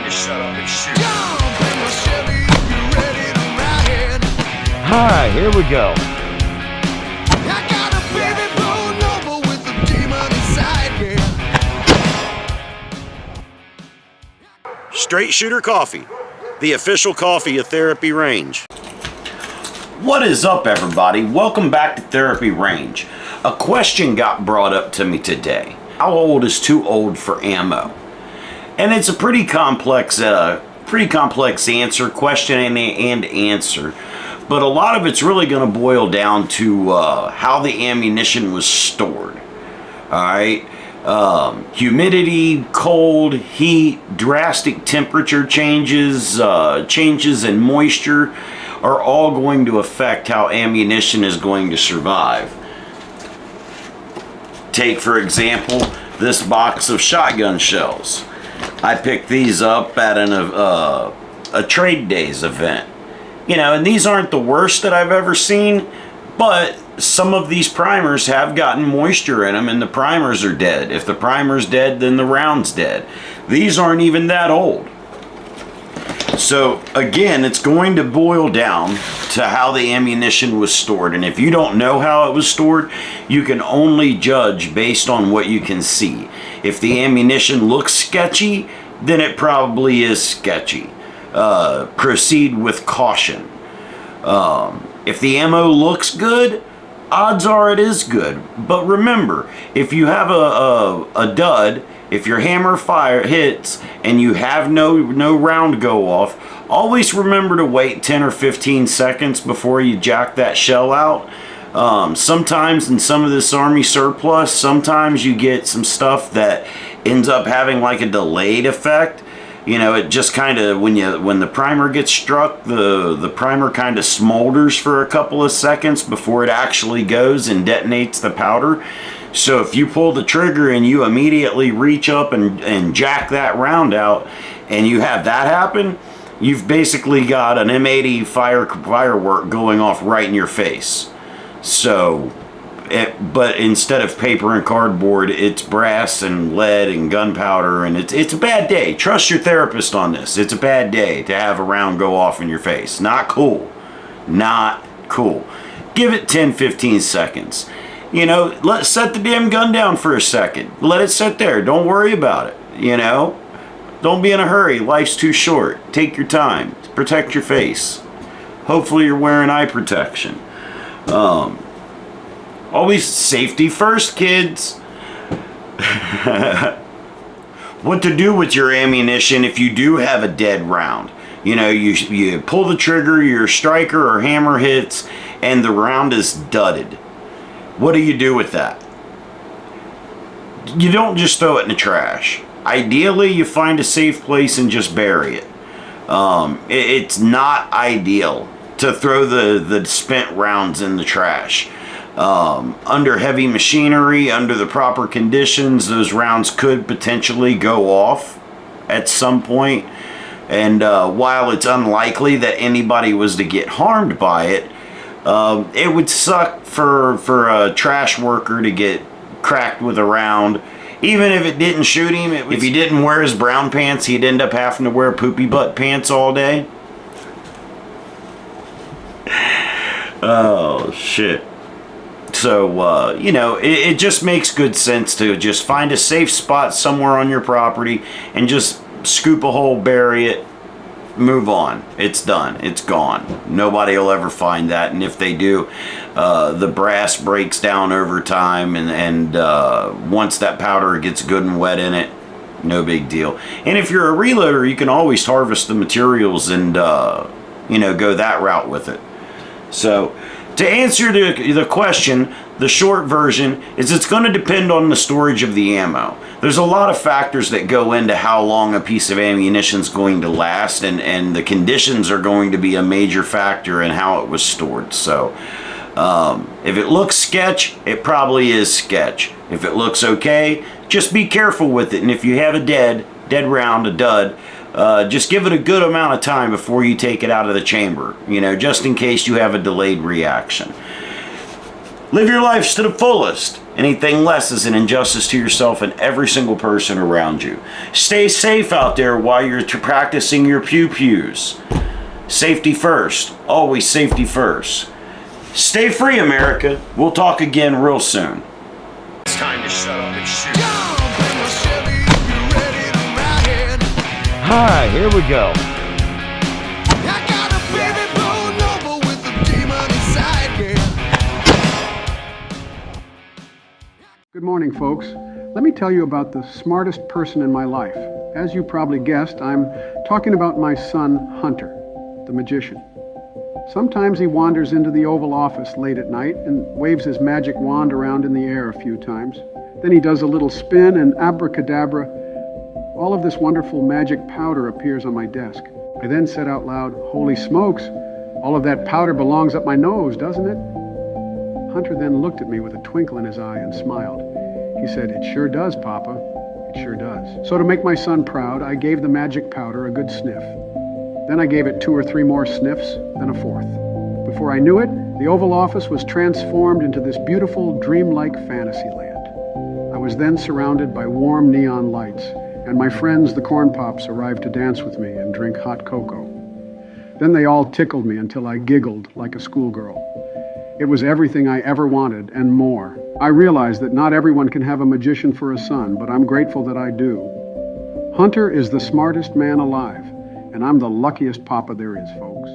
to shut up and shoot. Hi, here we go. Straight Shooter Coffee, the official coffee of Therapy Range. What is up, everybody? Welcome back to Therapy Range. A question got brought up to me today. How old is too old for ammo? And it's a pretty complex answer, question and answer. But a lot of it's really going to boil down to how the ammunition was stored. All right. Humidity, cold, heat, drastic temperature changes, changes in moisture are all going to affect how ammunition is going to survive. Take, for example, this box of shotgun shells. I picked these up at a trade days event. You know, and these aren't the worst that I've ever seen, but some of these primers have gotten moisture in them and the primers are dead. If the primer's dead, then the round's dead. These aren't even that old. So again, it's going to boil down to how the ammunition was stored. And if you don't know how it was stored, you can only judge based on what you can see. If the ammunition looks sketchy, then it probably is sketchy. Proceed with caution. If the ammo looks good, odds are it is good. But remember, if you have a dud, if your hammer hits and you have no round go off, always remember to wait 10 or 15 seconds before you jack that shell out. Sometimes in some of this Army surplus, sometimes you get some stuff that ends up having like a delayed effect. You know, it just kind of, when the primer gets struck, the primer kind of smolders for a couple of seconds before it actually goes and detonates the powder. So if you pull the trigger and you immediately reach up and jack that round out and you have that happen, you've basically got an M80 firework going off right in your face. So, but instead of paper and cardboard, it's brass and lead and gunpowder, and it's a bad day. Trust your therapist on this. It's a bad day to have a round go off in your face. Not cool. Not cool. Give it 10-15 seconds. You know, set the damn gun down for a second. Let it sit there. Don't worry about it. You know, don't be in a hurry. Life's too short. Take your time. Protect your face. Hopefully you're wearing eye protection. Always safety first, kids. What to do with your ammunition if you do have a dead round. You know, you pull the trigger, your striker or hammer hits, and the round is dudded. What do you do with that? You don't just throw it in the trash. Ideally, you find a safe place and just bury it. It's not ideal to throw the spent rounds in the trash. Under heavy machinery, under the proper conditions, those rounds could potentially go off at some point. And while it's unlikely that anybody was to get harmed by it, it would suck for a trash worker to get cracked with a round. Even if it didn't shoot him, if he didn't wear his brown pants, he'd end up having to wear poopy butt pants all day. Oh, shit. So, you know, it just makes good sense to just find a safe spot somewhere on your property and just scoop a hole, bury it, move on. It's done. It's gone. Nobody will ever find that. And if they do, the brass breaks down over time. And once that powder gets good and wet in it, no big deal. And if you're a reloader, you can always harvest the materials and, you know, go that route with it. So, to answer the question, the short version is it's going to depend on the storage of the ammo. There's a lot of factors that go into how long a piece of ammunition is going to last, and the conditions are going to be a major factor in how it was stored. So if it looks sketch, it probably is sketch. If it looks okay, just be careful with it. And if you have a dead round, a dud, just give it a good amount of time before you take it out of the chamber, you know, just in case you have a delayed reaction. Live your life to the fullest. Anything less is an injustice to yourself and every single person around you. Stay safe out there while you're practicing your pew-pews. Safety first. Always safety first. Stay free, America. We'll talk again real soon. It's time to shut up and shoot. Hi, here we go. Good morning, folks. Let me tell you about the smartest person in my life. As you probably guessed, I'm talking about my son, Hunter, the magician. Sometimes he wanders into the Oval Office late at night and waves his magic wand around in the air a few times. Then he does a little spin and abracadabra, all of this wonderful magic powder appears on my desk. I then said out loud, "Holy smokes, all of that powder belongs up my nose, doesn't it?" Hunter then looked at me with a twinkle in his eye and smiled. He said, "It sure does, Papa. It sure does." So to make my son proud, I gave the magic powder a good sniff. Then I gave it 2 or 3 more sniffs, then a 4th. Before I knew it, the Oval Office was transformed into this beautiful, dreamlike fantasy land. I was then surrounded by warm neon lights, and my friends, the Corn Pops, arrived to dance with me and drink hot cocoa. Then they all tickled me until I giggled like a schoolgirl. It was everything I ever wanted and more. I realized that not everyone can have a magician for a son, but I'm grateful that I do. Hunter is the smartest man alive, and I'm the luckiest papa there is, folks.